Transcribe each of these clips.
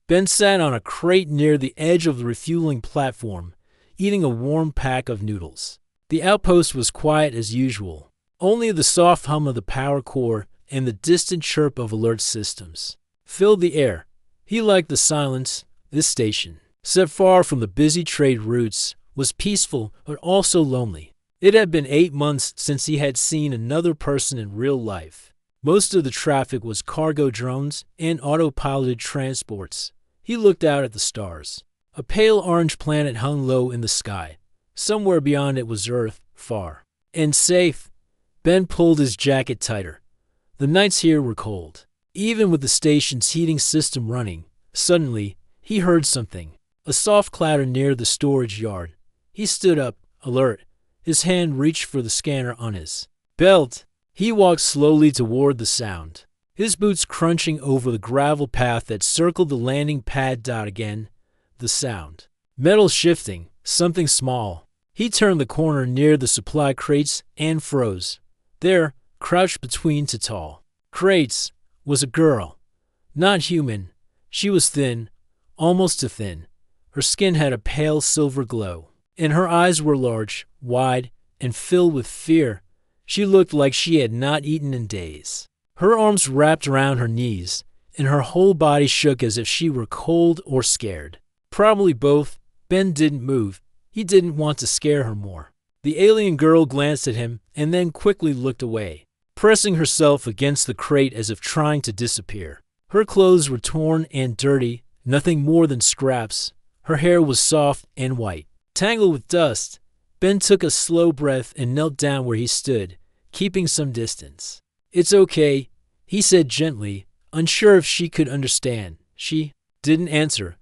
Ben sat on a crate near the edge of the refueling platform, eating a warm pack of noodles. The outpost was quiet as usual. Only the soft hum of the power core and the distant chirp of alert systems filled the air. He liked the silence. This station, set far from the busy trade routes, was peaceful but also lonely. It had been 8 months since he had seen another person in real life. Most of the traffic was cargo drones and autopiloted transports. He looked out at the stars. A pale orange planet hung low in the sky. Somewhere beyond it was Earth, far and safe. Ben pulled his jacket tighter. The nights here were cold, even with the station's heating system running. Suddenly, he heard something, a soft clatter near the storage yard. He stood up, alert. His hand reached for the scanner on his belt. He walked slowly toward the sound, his boots crunching over the gravel path that circled the landing pad. Again, the sound. Metal shifting, something small. He turned the corner near the supply crates and froze. There, crouched between two tall crates, was a girl. Not human. She was thin, almost too thin. Her skin had a pale silver glow, and her eyes were large, wide, and filled with fear. She looked like she had not eaten in days. Her arms wrapped around her knees, and her whole body shook as if she were cold or scared. Probably both. Ben didn't move. He didn't want to scare her more. The alien girl glanced at him and then quickly looked away, pressing herself against the crate as if trying to disappear. Her clothes were torn and dirty, nothing more than scraps. Her hair was soft and white, tangled with dust. Ben took a slow breath and knelt down where he stood, keeping some distance. "It's okay," he said gently, unsure if she could understand. She didn't answer,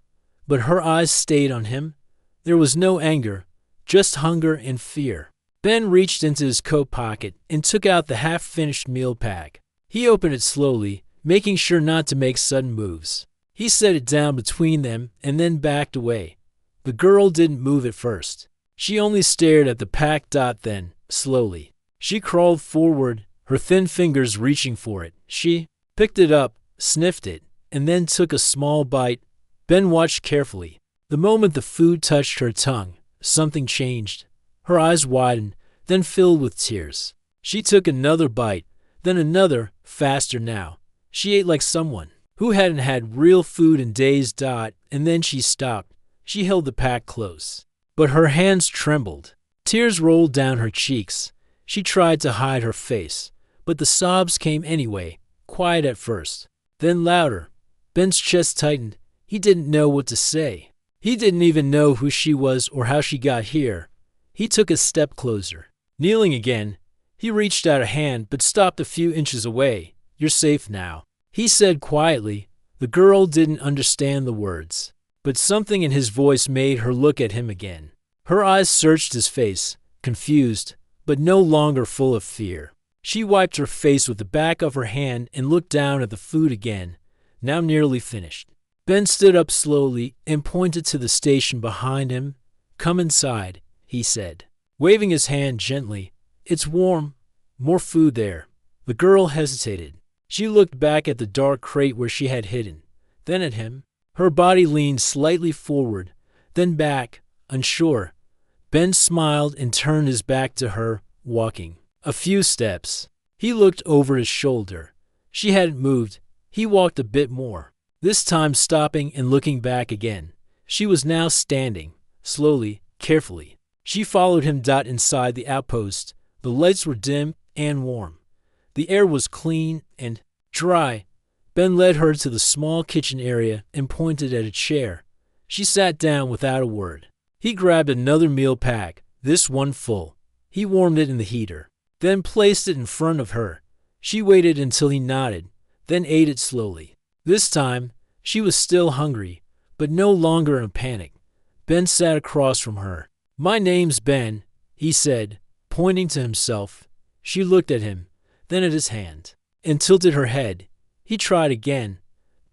but her eyes stayed on him. There was no anger, just hunger and fear. Ben reached into his coat pocket and took out the half-finished meal pack. He opened it slowly, making sure not to make sudden moves. He set it down between them and then backed away. The girl didn't move at first. She only stared at the pack. Then, slowly, she crawled forward, her thin fingers reaching for it. She picked it up, sniffed it, and then took a small bite. Ben watched carefully. The moment the food touched her tongue, something changed. Her eyes widened, then filled with tears. She took another bite, then another, faster now. She ate like someone who hadn't had real food in days. And then she stopped. She held the pack close, but her hands trembled. Tears rolled down her cheeks. She tried to hide her face, but the sobs came anyway, quiet at first, then louder. Ben's chest tightened. He didn't know what to say. He didn't even know who she was or how she got here. He took a step closer. Kneeling again, he reached out a hand but stopped a few inches away. "You're safe now," he said quietly. The girl didn't understand the words, but something in his voice made her look at him again. Her eyes searched his face, confused, but no longer full of fear. She wiped her face with the back of her hand and looked down at the food again, now nearly finished. Ben stood up slowly and pointed to the station behind him. "Come inside," he said, waving his hand gently. "It's warm. More food there." The girl hesitated. She looked back at the dark crate where she had hidden, then at him. Her body leaned slightly forward, then back, unsure. Ben smiled and turned his back to her, walking a few steps. He looked over his shoulder. She hadn't moved. He walked a bit more, this time stopping and looking back again. She was now standing, slowly, carefully. She followed him. Inside the outpost, the lights were dim and warm. The air was clean and dry. Ben led her to the small kitchen area and pointed at a chair. She sat down without a word. He grabbed another meal pack, this one full. He warmed it in the heater, then placed it in front of her. She waited until he nodded, then ate it slowly. This time, she was still hungry, but no longer in a panic. Ben sat across from her. "My name's Ben," he said, pointing to himself. She looked at him, then at his hand, and tilted her head. He tried again.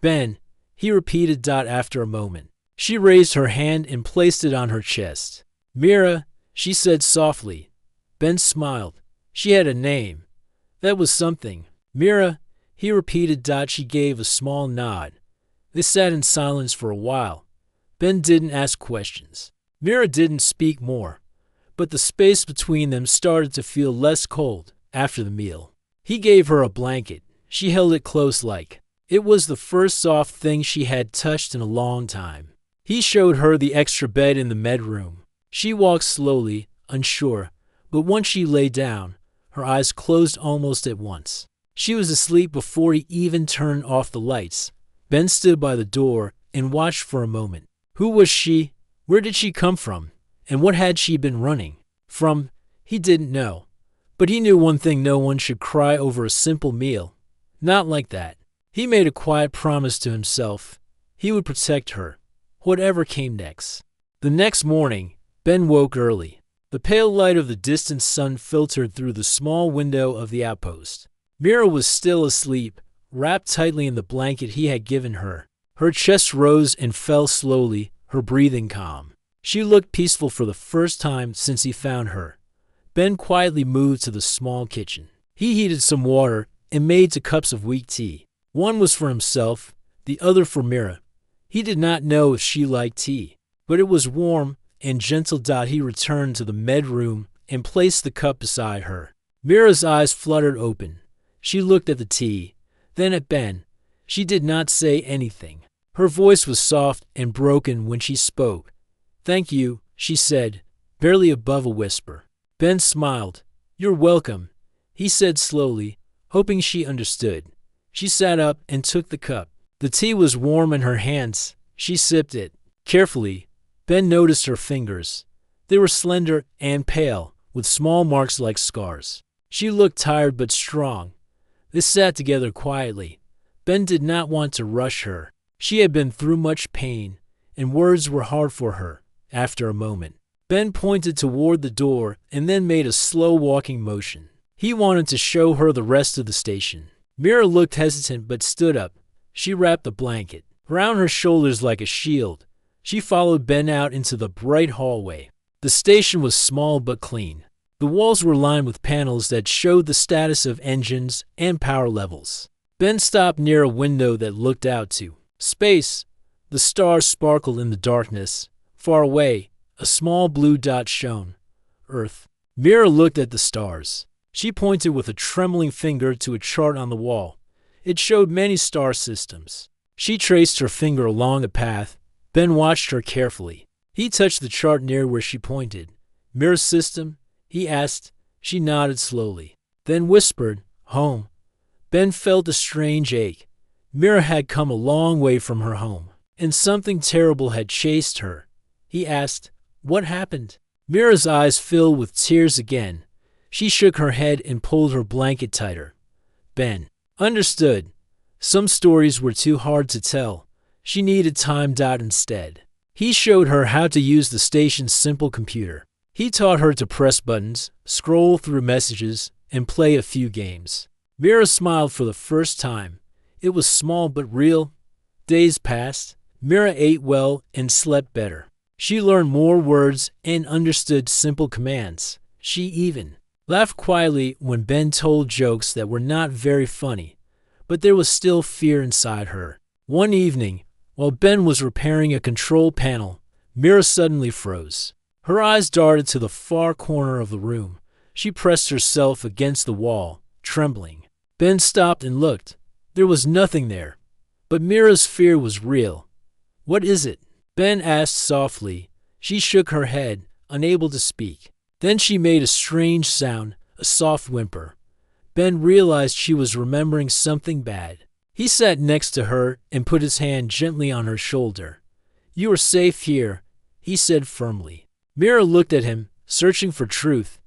"Ben," he repeated. After a moment, she raised her hand and placed it on her chest. "Mira," she said softly. Ben smiled. She had a name. That was something. "Mira," he repeated. She gave a small nod. They sat in silence for a while. Ben didn't ask questions. Mira didn't speak more, but the space between them started to feel less cold after the meal. He gave her a blanket. She held it close like. It was the first soft thing she had touched in a long time. He showed her the extra bed in the bedroom. She walked slowly, unsure, but once she lay down, her eyes closed almost at once. She was asleep before he even turned off the lights. Ben stood by the door and watched for a moment. Who was she? Where did she come from? And what had she been running from? He didn't know. But he knew one thing: no one should cry over a simple meal. Not like that. He made a quiet promise to himself. He would protect her, whatever came next. The next morning, Ben woke early. The pale light of the distant sun filtered through the small window of the outpost. Mira was still asleep, wrapped tightly in the blanket he had given her. Her chest rose and fell slowly, her breathing calm. She looked peaceful for the first time since he found her. Ben quietly moved to the small kitchen. He heated some water and made 2 cups of weak tea. One was for himself, the other for Mira. He did not know if she liked tea, but it was warm and gentle. He returned to the bedroom and placed the cup beside her. Mira's eyes fluttered open. She looked at the tea, then at Ben. She did not say anything. Her voice was soft and broken when she spoke. "Thank you," she said, barely above a whisper. Ben smiled. "You're welcome," he said slowly, hoping she understood. She sat up and took the cup. The tea was warm in her hands. She sipped it carefully. Ben noticed her fingers. They were slender and pale, with small marks like scars. She looked tired but strong. They sat together quietly. Ben did not want to rush her. She had been through much pain, and words were hard for her. After a moment, Ben pointed toward the door and then made a slow walking motion. He wanted to show her the rest of the station. Mira looked hesitant but stood up. She wrapped a blanket around her shoulders like a shield. She followed Ben out into the bright hallway. The station was small but clean. The walls were lined with panels that showed the status of engines and power levels. Ben stopped near a window that looked out to space. The stars sparkled in the darkness. Far away, a small blue dot shone. Earth. Mira looked at the stars. She pointed with a trembling finger to a chart on the wall. It showed many star systems. She traced her finger along a path. Ben watched her carefully. He touched the chart near where she pointed. "Mira's system?" he asked. She nodded slowly, then whispered, "Home." Ben felt a strange ache. Mira had come a long way from her home, and something terrible had chased her. He asked, "What happened?" Mira's eyes filled with tears again. She shook her head and pulled her blanket tighter. Ben understood. Some stories were too hard to tell. She needed time. Instead, he showed her how to use the station's simple computer. He taught her to press buttons, scroll through messages, and play a few games. Mira smiled for the first time. It was small but real. Days passed. Mira ate well and slept better. She learned more words and understood simple commands. She even laughed quietly when Ben told jokes that were not very funny, but there was still fear inside her. One evening, while Ben was repairing a control panel, Mira suddenly froze. Her eyes darted to the far corner of the room. She pressed herself against the wall, trembling. Ben stopped and looked. There was nothing there, but Mira's fear was real. "What is it?" Ben asked softly. She shook her head, unable to speak. Then she made a strange sound, a soft whimper. Ben realized she was remembering something bad. He sat next to her and put his hand gently on her shoulder. "You are safe here," he said firmly. Mira looked at him, searching for truth.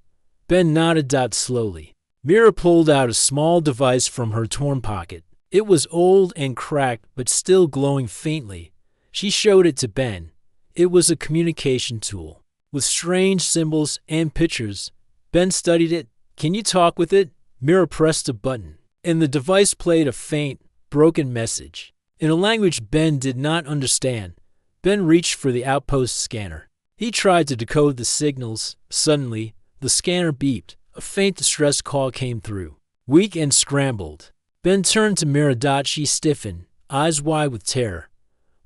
Ben nodded. Slowly. Mira pulled out a small device from her torn pocket. It was old and cracked, but still glowing faintly. She showed it to Ben. It was a communication tool with strange symbols and pictures. Ben studied it. "Can you talk with it?" Mira pressed a button, and the device played a faint, broken message in a language Ben did not understand. Ben reached for the outpost scanner. He tried to decode the signals. Suddenly, the scanner beeped. A faint distress call came through, weak and scrambled. Ben turned to Mira. She stiffened, eyes wide with terror.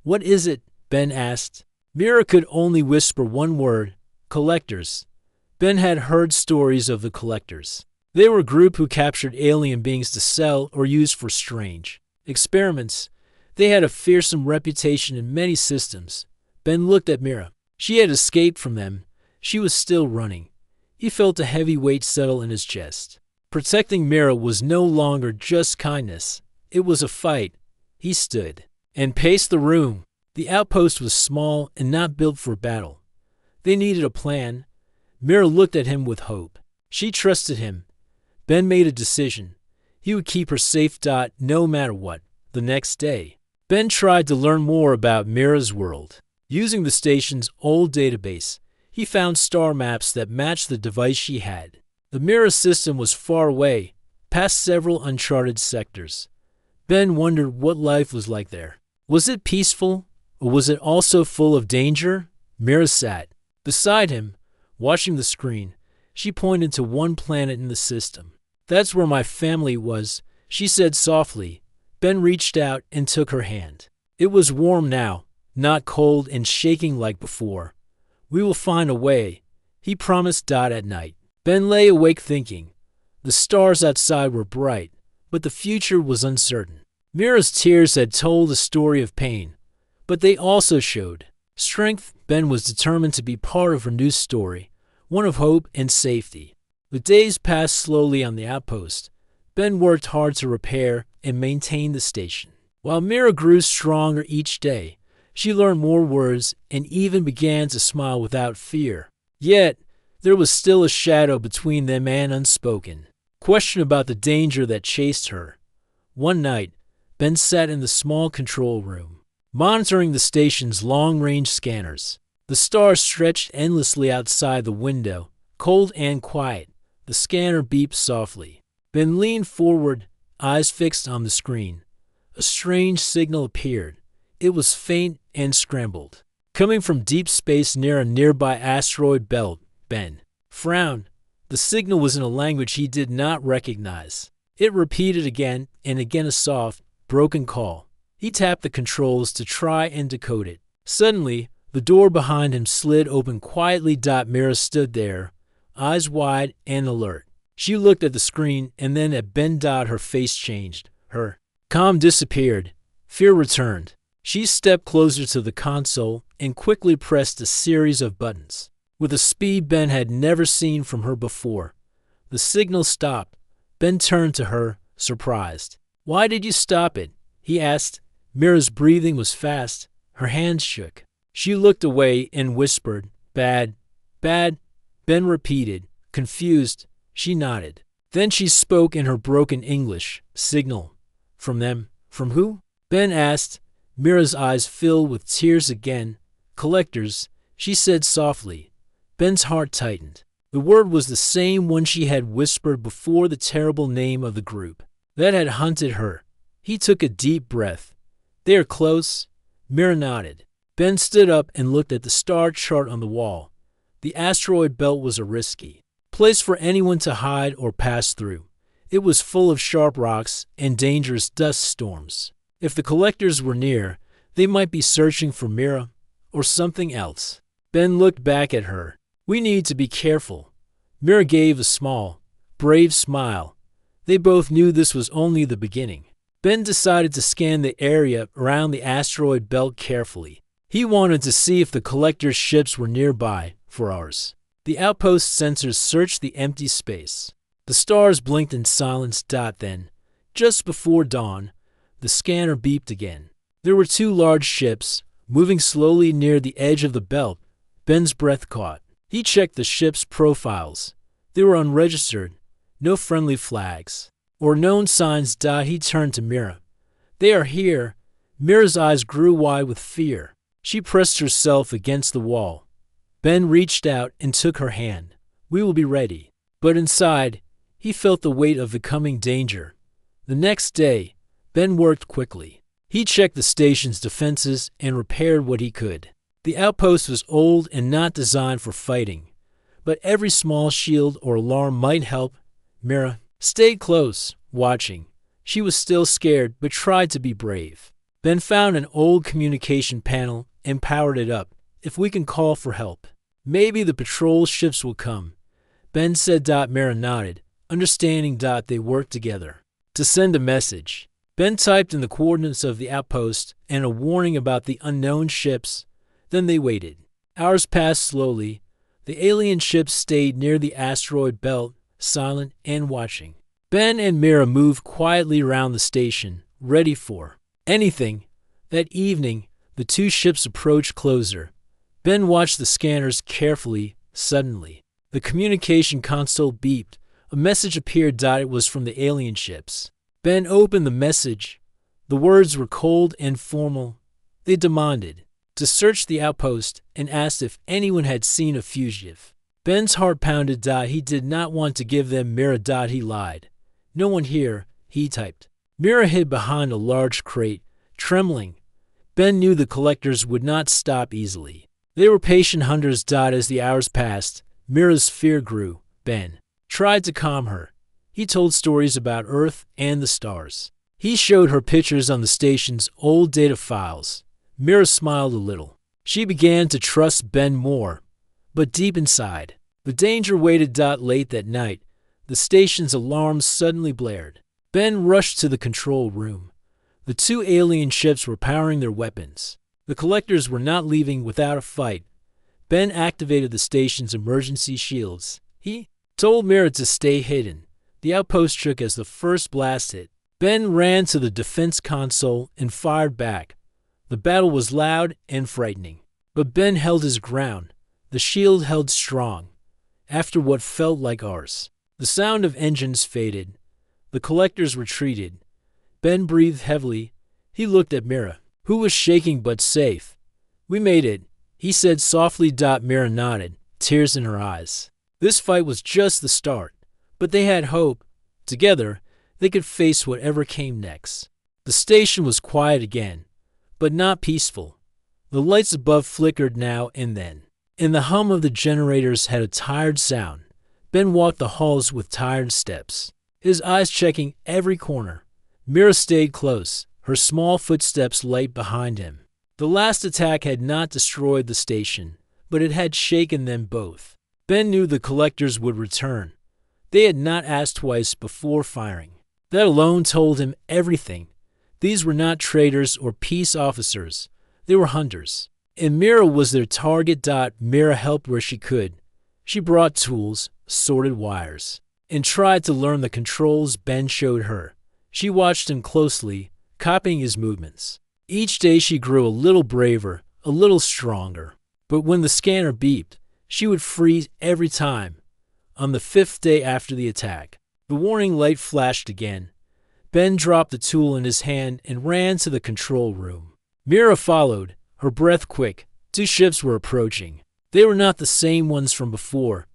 "What is it?" Ben asked. Mira could only whisper one word: collectors. Ben had heard stories of the collectors. They were a group who captured alien beings to sell or use for strange experiments. They had a fearsome reputation in many systems. Ben looked at Mira. She had escaped from them. She was still running. He felt a heavy weight settle in his chest. Protecting Mira was no longer just kindness. It was a fight. He stood and paced the room. The outpost was small and not built for battle. They needed a plan. Mira looked at him with hope. She trusted him. Ben made a decision. He would keep her safe. No matter what. The next day, Ben tried to learn more about Mira's world. Using the station's old database, he found star maps that matched the device she had. The Mira system was far away, past several uncharted sectors. Ben wondered what life was like there. Was it peaceful, or was it also full of danger? Mira sat beside him, watching the screen. She pointed to one planet in the system. "That's where my family was," she said softly. Ben reached out and took her hand. It was warm now, not cold and shaking like before. "We will find a way," he promised. At night, Ben lay awake thinking. The stars outside were bright, but the future was uncertain. Mira's tears had told a story of pain, but they also showed strength. Ben was determined to be part of her new story, one of hope and safety. The days passed slowly on the outpost. Ben worked hard to repair and maintain the station. While Mira grew stronger each day, she learned more words and even began to smile without fear. Yet, there was still a shadow between them, an unspoken question about the danger that chased her. One night, Ben sat in the small control room, monitoring the station's long-range scanners. The stars stretched endlessly outside the window, cold and quiet. The scanner beeped softly. Ben leaned forward, eyes fixed on the screen. A strange signal appeared. It was faint and scrambled, coming from deep space near a nearby asteroid belt. Ben frowned. The signal was in a language he did not recognize. It repeated again and again, a soft, broken call. He tapped the controls to try and decode it. Suddenly, the door behind him slid open quietly. Mira stood there, eyes wide and alert. She looked at the screen and then at Ben. Her face changed. Her calm disappeared. Fear returned. She stepped closer to the console and quickly pressed a series of buttons. With a speed Ben had never seen from her before, the signal stopped. Ben turned to her, surprised. "Why did you stop it?" he asked. Mira's breathing was fast. Her hands shook. She looked away and whispered, "Bad, bad." Ben repeated, confused. She nodded. Then she spoke in her broken English. "Signal. From them." "From who?" Ben asked. Mira's eyes filled with tears again. "Collectors," she said softly. Ben's heart tightened. The word was the same one she had whispered before, the terrible name of the group that had hunted her. He took a deep breath. "They are close." Mira nodded. Ben stood up and looked at the star chart on the wall. The asteroid belt was a risky place for anyone to hide or pass through. It was full of sharp rocks and dangerous dust storms. If the collectors were near, they might be searching for Mira or something else. Ben looked back at her. "We need to be careful." Mira gave a small, brave smile. They both knew this was only the beginning. Ben decided to scan the area around the asteroid belt carefully. He wanted to see if the collectors' ships were nearby for ours. The outpost sensors searched the empty space. The stars blinked in silence. Then, just before dawn, the scanner beeped again. There were two large ships, moving slowly near the edge of the belt. Ben's breath caught. He checked the ship's profiles. They were unregistered, no friendly flags or known signs. He turned to Mira. "They are here." Mira's eyes grew wide with fear. She pressed herself against the wall. Ben reached out and took her hand. "We will be ready." But inside, he felt the weight of the coming danger. The next day, Ben worked quickly. He checked the station's defenses and repaired what he could. The outpost was old and not designed for fighting, but every small shield or alarm might help. Mira stayed close, watching. She was still scared, but tried to be brave. Ben found an old communication panel and powered it up. If we can call for help, maybe the patrol ships will come, Ben said. Mira nodded, understanding. They worked together to send a message. Ben typed in the coordinates of the outpost and a warning about the unknown ships. Then they waited. Hours passed slowly. The alien ships stayed near the asteroid belt, silent and watching. Ben and Mira moved quietly around the station, ready for anything. That evening, the two ships approached closer. Ben watched the scanners carefully. Suddenly, the communication console beeped. A message appeared. It was from the alien ships. Ben opened the message. The words were cold and formal. They demanded to search the outpost and asked if anyone had seen a fugitive. Ben's heart pounded. He did not want to give them Mira. He lied. No one here, he typed. Mira hid behind a large crate, trembling. Ben knew the collectors would not stop easily. They were patient hunters. As the hours passed, Mira's fear grew. Ben tried to calm her. He told stories about Earth and the stars. He showed her pictures on the station's old data files. Mira smiled a little. She began to trust Ben more. But deep inside, the danger waited. Late that night, the station's alarms suddenly blared. Ben rushed to the control room. The two alien ships were powering their weapons. The collectors were not leaving without a fight. Ben activated the station's emergency shields. He told Mira to stay hidden. The outpost shook as the first blast hit. Ben ran to the defense console and fired back. The battle was loud and frightening. But Ben held his ground. The shield held strong. After what felt like hours, the sound of engines faded. The collectors retreated. Ben breathed heavily. He looked at Mira, who was shaking but safe. "We made it," he said softly. Mira nodded, tears in her eyes. This fight was just the start, but they had hope. Together, they could face whatever came next. The station was quiet again, but not peaceful. The lights above flickered now and then, and the hum of the generators had a tired sound. Ben walked the halls with tired steps, his eyes checking every corner. Mira stayed close, her small footsteps light behind him. The last attack had not destroyed the station, but it had shaken them both. Ben knew the collectors would return. They had not asked twice before firing. That alone told him everything. These were not traitors or peace officers. They were hunters. And Mira was their target. Mira helped where she could. She brought tools, sorted wires, and tried to learn the controls Ben showed her. She watched him closely, copying his movements. Each day she grew a little braver, a little stronger. But when the scanner beeped, she would freeze every time. On the 5th day after the attack, the warning light flashed again. Ben dropped the tool in his hand and ran to the control room. Mira followed, her breath quick. 2 ships were approaching. They were not the same ones from before.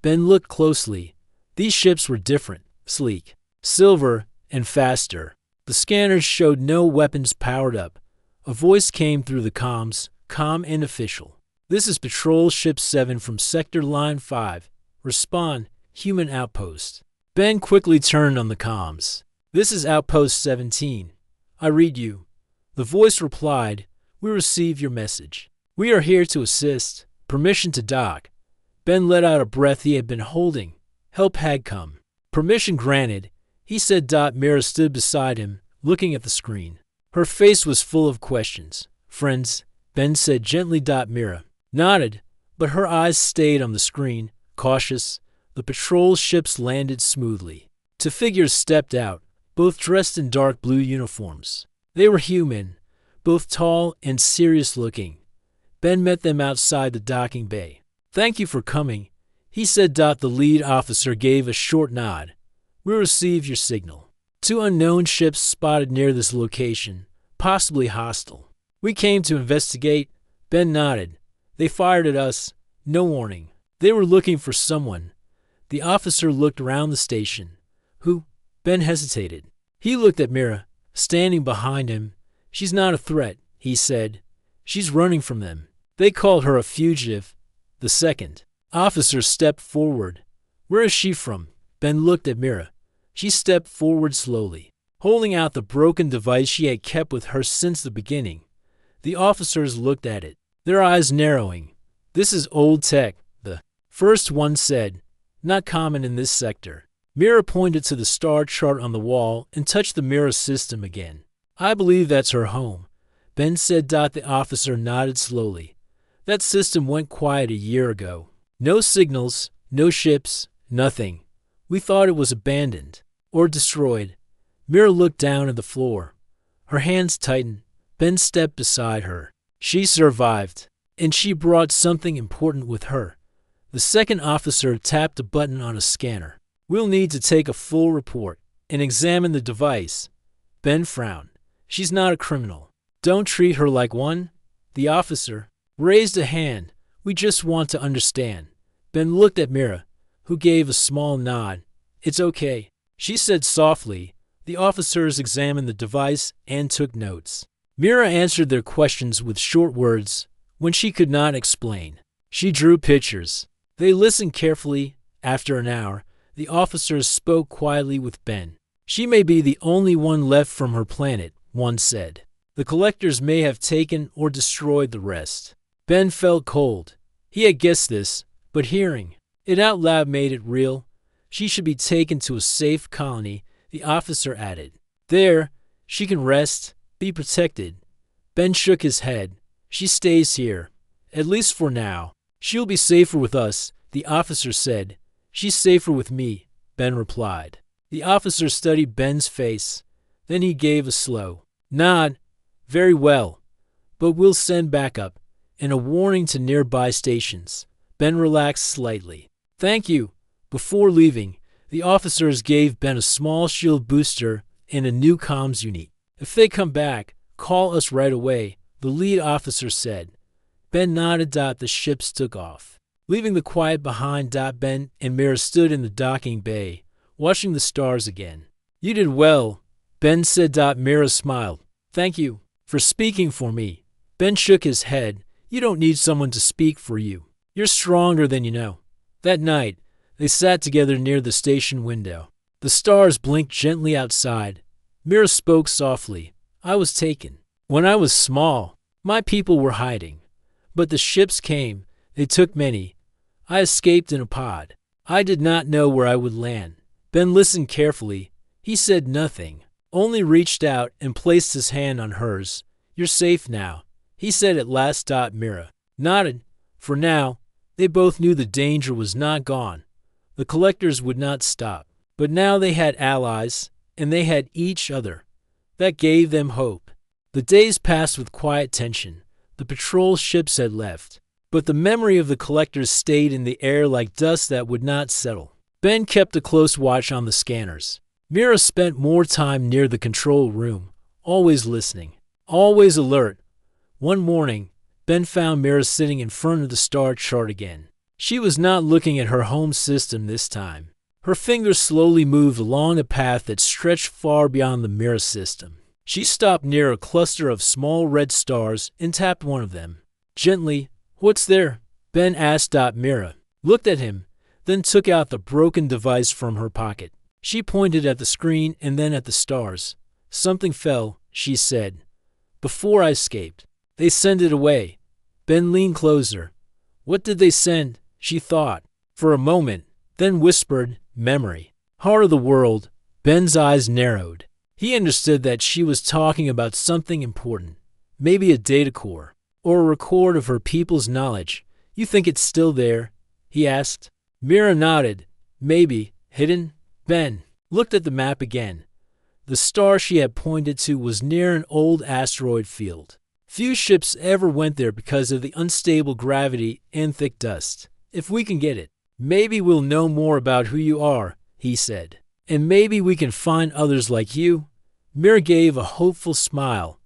Ben looked closely. These ships were different, sleek, silver, and faster. The scanners showed no weapons powered up. A voice came through the comms, calm and official. "This is Patrol Ship 7 from Sector Line 5. Respond, human outpost." Ben quickly turned on the comms. "This is Outpost 17. I read you." The voice replied, "We receive your message. We are here to assist. Permission to dock." Ben let out a breath he had been holding. Help had come. "Permission granted," he said. Mira stood beside him, looking at the screen. Her face was full of questions. "Friends," Ben said gently. Mira nodded, but her eyes stayed on the screen, cautious. The patrol ships landed smoothly. 2 figures stepped out, both dressed in dark blue uniforms. They were human, both tall and serious-looking. Ben met them outside the docking bay. "Thank you for coming," he said. The lead officer gave a short nod. "We received your signal. 2 unknown ships spotted near this location, possibly hostile. We came to investigate." Ben nodded. "They fired at us. No warning. They were looking for someone." The officer looked around the station. "Who?" Ben hesitated. He looked at Mira, standing behind him. "She's not a threat," he said. "She's running from them. They called her a fugitive." The second officer stepped forward. "Where is she from?" Ben looked at Mira. She stepped forward slowly, holding out the broken device she had kept with her since the beginning. The officers looked at it, their eyes narrowing. "This is old tech," the first one said. "Not common in this sector." Mira pointed to the star chart on the wall and touched the mirror system again. "I believe that's her home," Ben said. The officer nodded slowly. "That system went quiet a year ago. No signals, no ships, nothing. We thought it was abandoned or destroyed." Mira looked down at the floor. Her hands tightened. Ben stepped beside her. "She survived, and she brought something important with her." The second officer tapped a button on a scanner. "We'll need to take a full report and examine the device." Ben frowned. "She's not a criminal. Don't treat her like one." The officer raised a hand. "We just want to understand." Ben looked at Mira, who gave a small nod. "It's okay," she said softly. The officers examined the device and took notes. Mira answered their questions with short words. When she could not explain, she drew pictures. They listened carefully. After an hour, the officers spoke quietly with Ben. "She may be the only one left from her planet," one said. "The collectors may have taken or destroyed the rest." Ben felt cold. He had guessed this, but hearing it out loud made it real. "She should be taken to a safe colony," the officer added. "There, she can rest, be protected." Ben shook his head. "She stays here, at least for now." "She'll be safer with us," the officer said. "She's safer with me," Ben replied. The officer studied Ben's face. Then he gave a slow nod. "Very well, but we'll send backup and a warning to nearby stations." Ben relaxed slightly. "Thank you." Before leaving, the officers gave Ben a small shield booster and a new comms unit. "If they come back, call us right away," the lead officer said. Ben nodded. The ships took off, leaving the quiet behind. Ben and Mira stood in the docking bay, watching the stars again. "You did well," Ben said. Mira smiled. "Thank you for speaking for me." Ben shook his head. "You don't need someone to speak for you. You're stronger than you know." That night, they sat together near the station window. The stars blinked gently outside. Mira spoke softly. "I was taken. When I was small, my people were hiding. But the ships came. They took many. I escaped in a pod. I did not know where I would land." Ben listened carefully. He said nothing, only reached out and placed his hand on hers. "You're safe now," he said at last. Mira nodded. For now, they both knew the danger was not gone. The collectors would not stop. But now they had allies, and they had each other. That gave them hope. The days passed with quiet tension. The patrol ships had left, but the memory of the collectors stayed in the air like dust that would not settle. Ben kept a close watch on the scanners. Mira spent more time near the control room, always listening, always alert. One morning, Ben found Mira sitting in front of the star chart again. She was not looking at her home system this time. Her fingers slowly moved along a path that stretched far beyond the Mira system. She stopped near a cluster of small red stars and tapped one of them. Gently. "What's there?" Ben asked. Mira looked at him, then took out the broken device from her pocket. She pointed at the screen and then at the stars. "Something fell," she said. "Before I escaped. They sent it away." Ben leaned closer. "What did they send?" she thought for a moment, then whispered, "Memory." Heart of the world. Ben's eyes narrowed. He understood that she was talking about something important, maybe a data core, or a record of her people's knowledge. "You think it's still there?" he asked. Mira nodded. "Maybe. Hidden?" Ben looked at the map again. The star she had pointed to was near an old asteroid field. Few ships ever went there because of the unstable gravity and thick dust. "If we can get it, maybe we'll know more about who you are," he said. "And maybe we can find others like you." Mira gave a hopeful smile.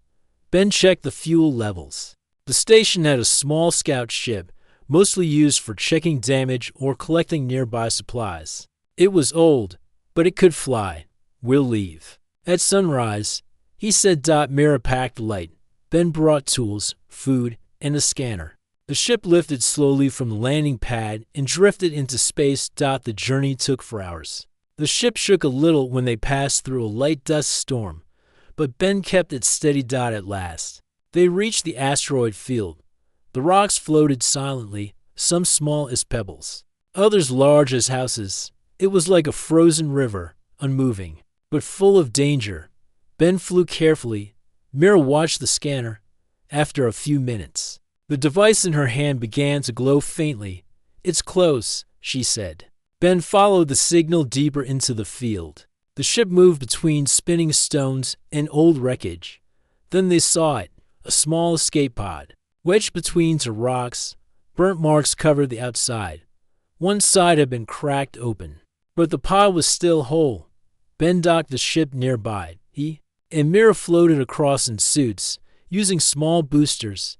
Ben checked the fuel levels. The station had a small scout ship, mostly used for checking damage or collecting nearby supplies. It was old, but it could fly. "We'll leave at sunrise," he said. Mira packed light. Ben brought tools, food, and a scanner. The ship lifted slowly from the landing pad and drifted into space. The journey took for hours. The ship shook a little when they passed through a light dust storm, but Ben kept its steady dot at last. They reached the asteroid field. The rocks floated silently, some small as pebbles, others large as houses. It was like a frozen river, unmoving, but full of danger. Ben flew carefully. Mira watched the scanner. After a few minutes, the device in her hand began to glow faintly. "It's close," she said. Ben followed the signal deeper into the field. The ship moved between spinning stones and old wreckage. Then they saw it, a small escape pod, wedged between two rocks. Burnt marks covered the outside. One side had been cracked open, but the pod was still whole. Ben docked the ship nearby. He and Mira floated across in suits, using small boosters.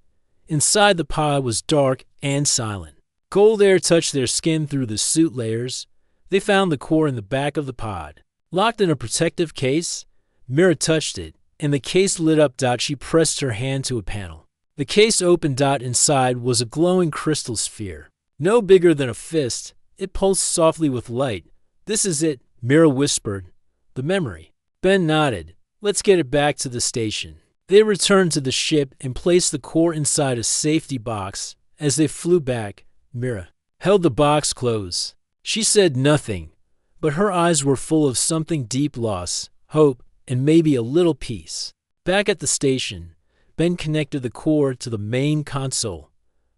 Inside the pod was dark and silent. Cold air touched their skin through the suit layers. They found the core in the back of the pod. Locked in a protective case, Mira touched it, and the case lit up. She pressed her hand to a panel. The case opened. Inside was a glowing crystal sphere. No bigger than a fist, it pulsed softly with light. "This is it," Mira whispered. "The memory." Ben nodded. "Let's get it back to the station." They returned to the ship and placed the core inside a safety box. As they flew back, Mira held the box close. She said nothing, but her eyes were full of something deep: loss, hope, and maybe a little peace. Back at the station, Ben connected the core to the main console.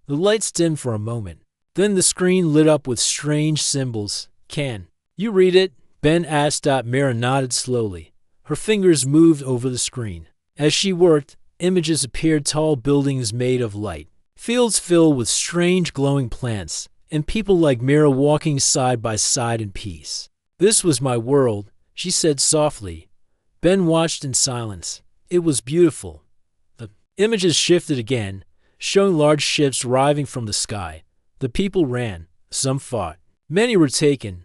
The lights dimmed for a moment. Then the screen lit up with strange symbols. "Can you read it?" Ben asked. Mira nodded slowly. Her fingers moved over the screen. As she worked, images appeared: tall buildings made of light, fields filled with strange glowing plants, and people like Mira walking side by side in peace. "This was my world," she said softly. Ben watched in silence. It was beautiful. The images shifted again, showing large ships arriving from the sky. The people ran. Some fought. Many were taken.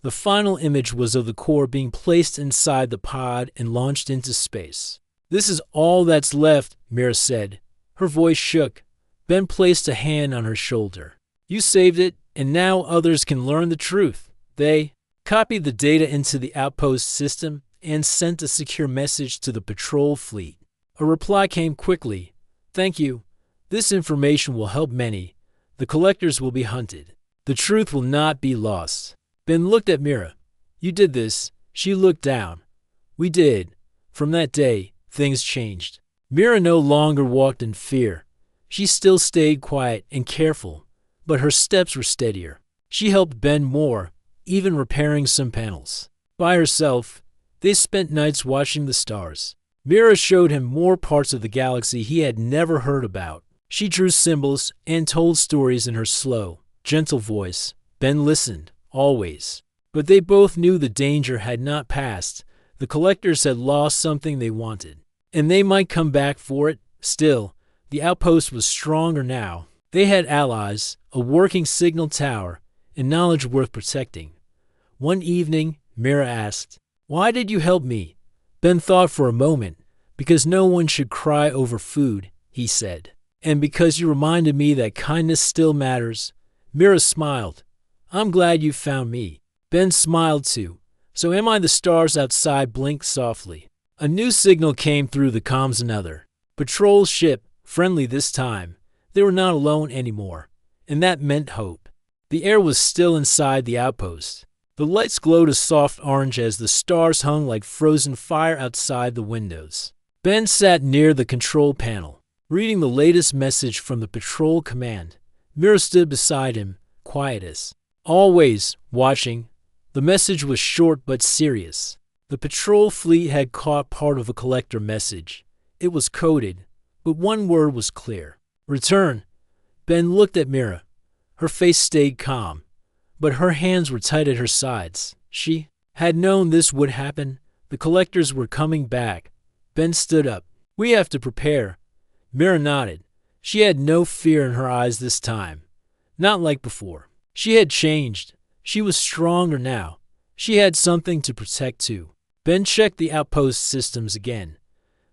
The final image was of the core being placed inside the pod and launched into space. "This is all that's left," Mira said. Her voice shook. Ben placed a hand on her shoulder. "You saved it, and now others can learn the truth." They copied the data into the outpost system and sent a secure message to the patrol fleet. A reply came quickly. "Thank you. This information will help many. The collectors will be hunted. The truth will not be lost." Ben looked at Mira. "You did this." She looked down. "We did." From that day, things changed. Mira no longer walked in fear. She still stayed quiet and careful, but her steps were steadier. She helped Ben more, even repairing some panels. By herself, they spent nights watching the stars. Mira showed him more parts of the galaxy he had never heard about. She drew symbols and told stories in her slow, gentle voice. Ben listened, always. But they both knew the danger had not passed. The collectors had lost something they wanted, and they might come back for it. Still, the outpost was stronger now. They had allies, a working signal tower, and knowledge worth protecting. One evening, Mira asked, "Why did you help me?" Ben thought for a moment. "Because no one should cry over food," he said. "And because you reminded me that kindness still matters." Mira smiled. "I'm glad you found me." Ben smiled too. "So am I?" The stars outside blinked softly. A new signal came through the comms. Another patrol ship, friendly this time. They were not alone anymore, and that meant hope. The air was still inside the outpost. The lights glowed a soft orange as the stars hung like frozen fire outside the windows. Ben sat near the control panel, reading the latest message from the patrol command. Mira stood beside him, quiet as always, watching. The message was short but serious. The patrol fleet had caught part of a collector message. It was coded, but one word was clear: return. Ben looked at Mira. Her face stayed calm, but her hands were tight at her sides. She had known this would happen. The collectors were coming back. Ben stood up. "We have to prepare." Mira nodded. She had no fear in her eyes this time. Not like before. She had changed. She was stronger now. She had something to protect too. Ben checked the outpost systems again.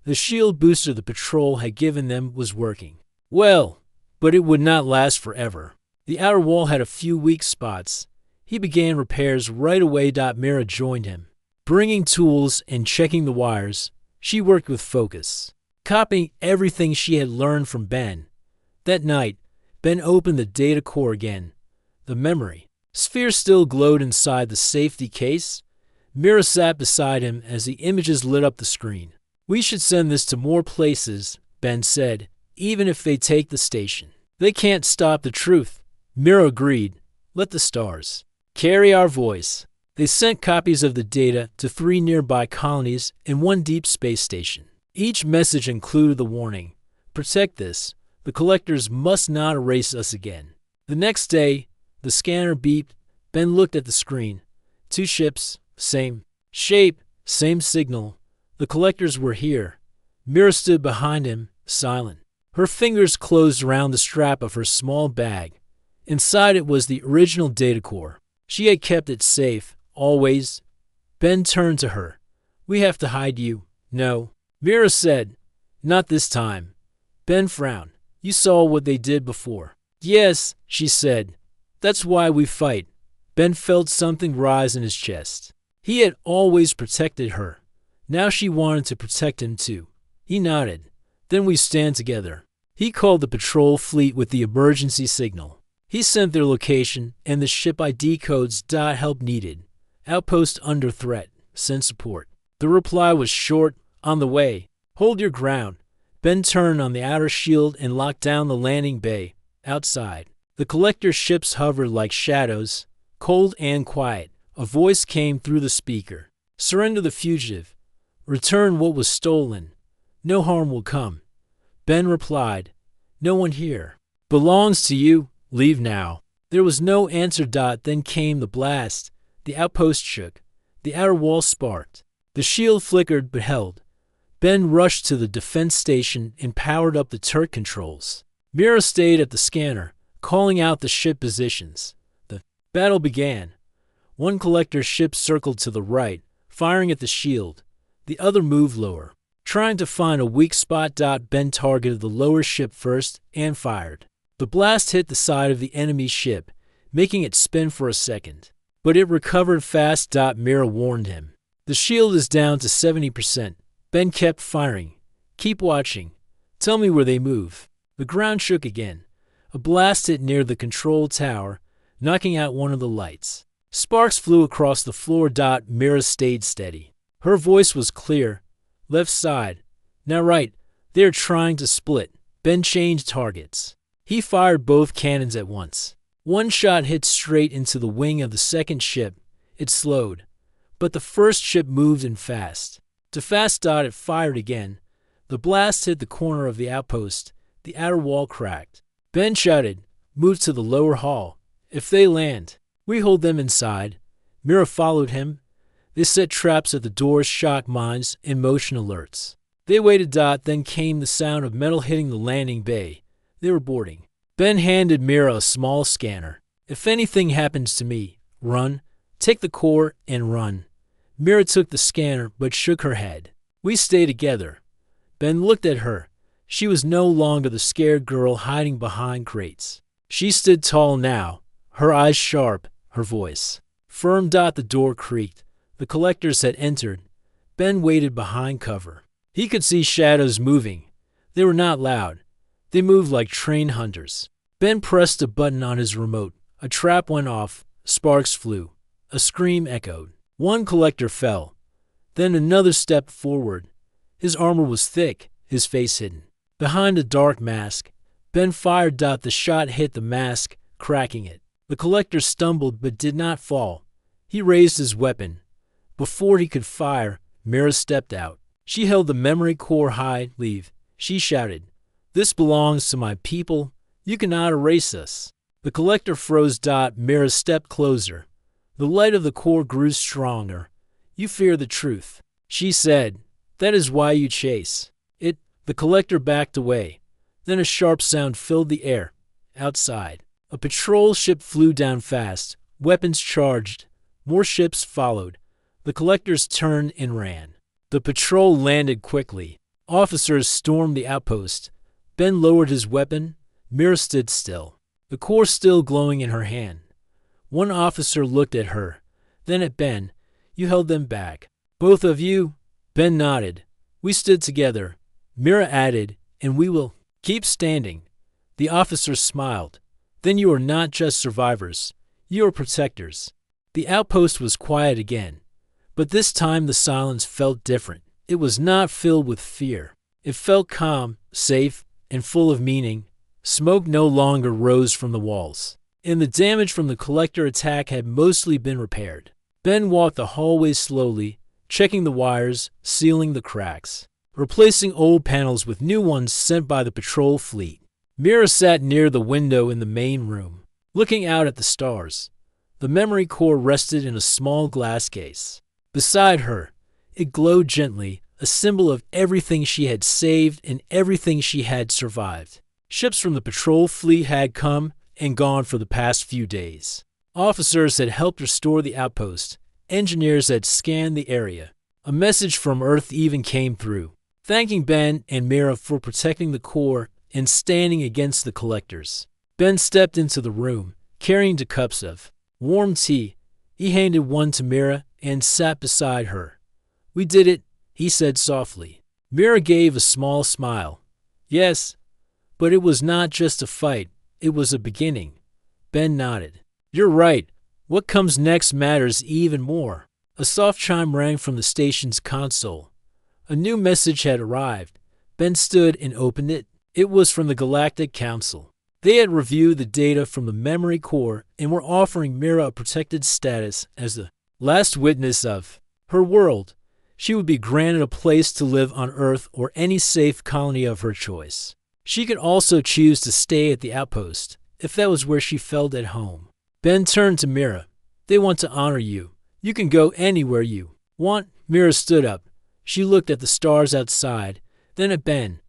The shield booster the patrol had given them was working. Well, but it would not last forever. The outer wall had a few weak spots. He began repairs right away. Mira joined him. Bringing tools and checking the wires, she worked with focus, copying everything she had learned from Ben. That night, Ben opened the data core again. The memory sphere still glowed inside the safety case. Mira sat beside him as the images lit up the screen. "We should send this to more places," Ben said, "even if they take the station. They can't stop the truth." Mira agreed. "Let the stars carry our voice." They sent copies of the data to 3 nearby colonies and 1 deep space station. Each message included the warning, "Protect this. The collectors must not erase us again." The next day, the scanner beeped. Ben looked at the screen. 2 ships, same shape, same signal. The collectors were here. Mira stood behind him, silent. Her fingers closed around the strap of her small bag. Inside it was the original data core. She had kept it safe, always. Ben turned to her. "We have to hide you." "No," Mira said. "Not this time." Ben frowned. "You saw what they did before." "Yes," she said. "That's why we fight." Ben felt something rise in his chest. He had always protected her. Now she wanted to protect him too. He nodded. "Then we stand together." He called the patrol fleet with the emergency signal. He sent their location and the ship ID codes. "Help needed. Outpost under threat. Send support." The reply was short. "On the way. Hold your ground." Ben turned on the outer shield and locked down the landing bay. Outside, the collector ships hovered like shadows, cold and quiet. A voice came through the speaker. "Surrender the fugitive. Return what was stolen. No harm will come." Ben replied, "No one here belongs to you. Leave now." There was no answer. Then came the blast. The outpost shook. The outer wall sparked. The shield flickered but held. Ben rushed to the defense station and powered up the turret controls. Mira stayed at the scanner, calling out the ship positions. The battle began. 1 collector ship circled to the right, firing at the shield. The other moved lower, trying to find a weak spot. Ben targeted the lower ship first and fired. The blast hit the side of the enemy ship, making it spin for a second. But it recovered fast. Mira warned him. "The shield is down to 70%. Ben kept firing. "Keep watching. Tell me where they move." The ground shook again. A blast hit near the control tower, knocking out one of the lights. Sparks flew across the floor. Mira stayed steady. Her voice was clear. "Left side. Now right. They are trying to split." Ben changed targets. He fired both cannons at once. 1 shot hit straight into the wing of the second ship. It slowed. But the first ship moved in fast. Too fast. It fired again. The blast hit the corner of the outpost. The outer wall cracked. Ben shouted, "Move to the lower hall. If they land, we hold them inside." Mira followed him. They set traps at the doors, shock mines, and motion alerts. They waited. Then came the sound of metal hitting the landing bay. They were boarding. Ben handed Mira a small scanner. "If anything happens to me, run. Take the core and run." Mira took the scanner but shook her head. "We stay together." Ben looked at her. She was no longer the scared girl hiding behind crates. She stood tall now, her eyes sharp, her voice firm. The door creaked. The collectors had entered. Ben waited behind cover. He could see shadows moving. They were not loud. They moved like trained hunters. Ben pressed a button on his remote. A trap went off. Sparks flew. A scream echoed. 1 collector fell. Then another stepped forward. His armor was thick, his face hidden behind a dark mask. Ben fired. The shot hit the mask, cracking it. The collector stumbled but did not fall. He raised his weapon. Before he could fire, Mira stepped out. She held the memory core high. "Leave," she shouted. "This belongs to my people. You cannot erase us." The collector froze. Mira stepped closer. The light of the core grew stronger. "You fear the truth," she said. "That is why you chase it." The collector backed away. Then a sharp sound filled the air. Outside, a patrol ship flew down fast, weapons charged. More ships followed. The collectors turned and ran. The patrol landed quickly. Officers stormed the outpost. Ben lowered his weapon. Mira stood still, the core still glowing in her hand. One officer looked at her, then at Ben. You held them back. Both of you? Ben nodded. We stood together. Mira added, and we will keep standing. The officer smiled. Then you are not just survivors. You are protectors. The outpost was quiet again. But this time the silence felt different. It was not filled with fear. It felt calm, safe, and full of meaning. Smoke no longer rose from the walls, and the damage from the collector attack had mostly been repaired. Ben walked the hallway slowly, checking the wires, sealing the cracks, replacing old panels with new ones sent by the patrol fleet. Mira sat near the window in the main room, looking out at the stars. The memory core rested in a small glass case. Beside her, it glowed gently, a symbol of everything she had saved and everything she had survived. Ships from the patrol fleet had come and gone for the past few days. Officers had helped restore the outpost. Engineers had scanned the area. A message from Earth even came through, thanking Ben and Mira for protecting the core and standing against the collectors. Ben stepped into the room, carrying 2 cups of warm tea. He handed one to Mira and sat beside her. We did it, he said softly. Mira gave a small smile. Yes, but it was not just a fight, it was a beginning. Ben nodded. You're right. What comes next matters even more. A soft chime rang from the station's console. A new message had arrived. Ben stood and opened it. It was from the Galactic Council. They had reviewed the data from the memory core and were offering Mira a protected status as the last witness of her world. She would be granted a place to live on Earth or any safe colony of her choice. She could also choose to stay at the outpost, if that was where she felt at home. Ben turned to Mira. They want to honor you. You can go anywhere you want. Mira stood up. She looked at the stars outside, then at Ben.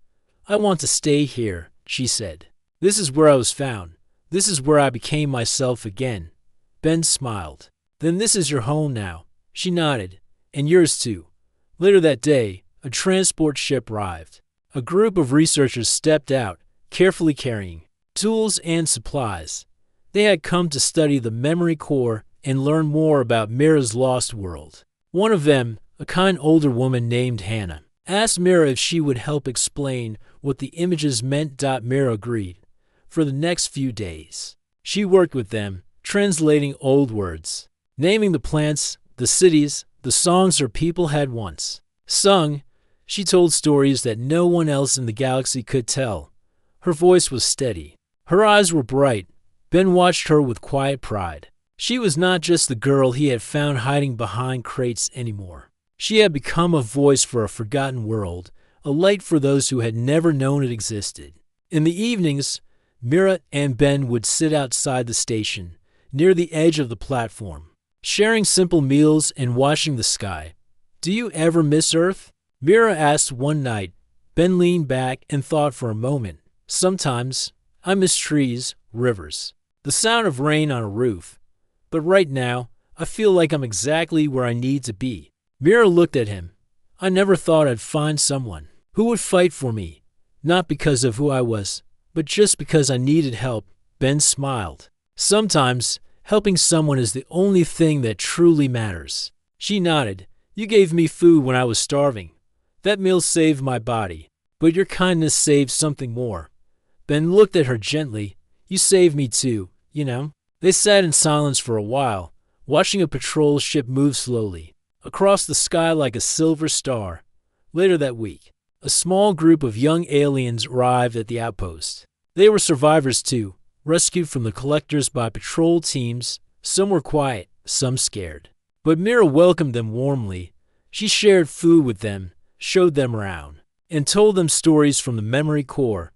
I want to stay here, she said. This is where I was found. This is where I became myself again. Ben smiled. Then this is your home now. She nodded. And yours too. Later that day, a transport ship arrived. A group of researchers stepped out, carefully carrying tools and supplies. They had come to study the memory core and learn more about Mira's lost world. One of them, a kind older woman named Hannah, asked Mira if she would help explain what the images meant. Mira agreed. For the next few days, she worked with them, translating old words, naming the plants, the cities, the songs her people had once sung. She told stories that no one else in the galaxy could tell. Her voice was steady. Her eyes were bright. Ben watched her with quiet pride. She was not just the girl he had found hiding behind crates anymore. She had become a voice for a forgotten world, a light for those who had never known it existed. In the evenings, Mira and Ben would sit outside the station, near the edge of the platform, sharing simple meals and watching the sky. Do you ever miss Earth? Mira asked one night. Ben leaned back and thought for a moment. Sometimes. I miss trees, rivers, the sound of rain on a roof. But right now, I feel like I'm exactly where I need to be. Mira looked at him. I never thought I'd find someone who would fight for me, not because of who I was, but just because I needed help. Ben smiled. Sometimes, helping someone is the only thing that truly matters. She nodded. You gave me food when I was starving. That meal saved my body, but your kindness saved something more. Ben looked at her gently. You saved me too, you know. They sat in silence for a while, watching a patrol ship move slowly across the sky like a silver star. Later that week, a small group of young aliens arrived at the outpost. They were survivors too, rescued from the collectors by patrol teams. Some were quiet, some scared. But Mira welcomed them warmly. She shared food with them, showed them around, and told them stories from the memory core.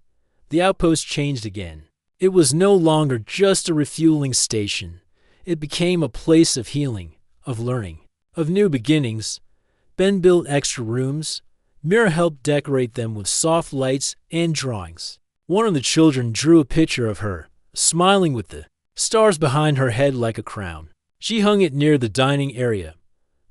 The outpost changed again. It was no longer just a refueling station. It became a place of healing, of learning, of new beginnings. Ben built extra rooms. Mira helped decorate them with soft lights and drawings. One of the children drew a picture of her, smiling with the stars behind her head like a crown. She hung it near the dining area.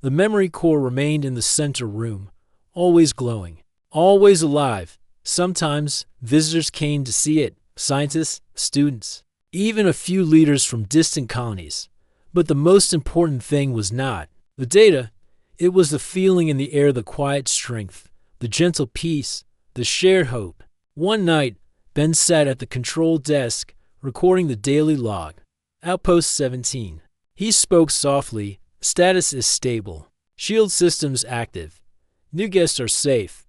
The memory core remained in the center room, always glowing, always alive. Sometimes visitors came to see it, scientists, students, even a few leaders from distant colonies. But the most important thing was not the data. It was the feeling in the air, the quiet strength, the gentle peace, the shared hope. One night, Ben sat at the control desk, recording the daily log. Outpost 17. He spoke softly. Status is stable. Shield systems active. New guests are safe.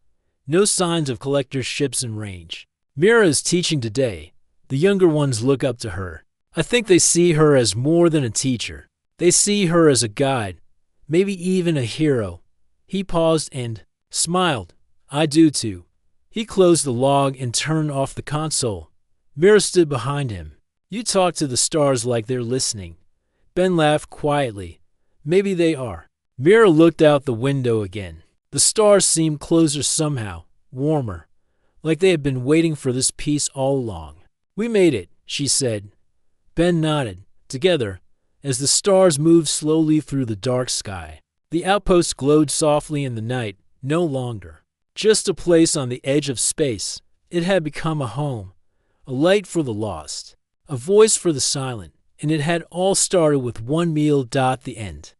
No signs of collector ships in range. Mira is teaching today. The younger ones look up to her. I think they see her as more than a teacher. They see her as a guide, maybe even a hero. He paused and smiled. I do too. He closed the log and turned off the console. Mira stood behind him. You talk to the stars like they're listening. Ben laughed quietly. Maybe they are. Mira looked out the window again. The stars seemed closer somehow, warmer, like they had been waiting for this peace all along. We made it, she said. Ben nodded. Together, as the stars moved slowly through the dark sky, the outpost glowed softly in the night, no longer just a place on the edge of space. It had become a home, a light for the lost, a voice for the silent, and it had all started with one meal. The end.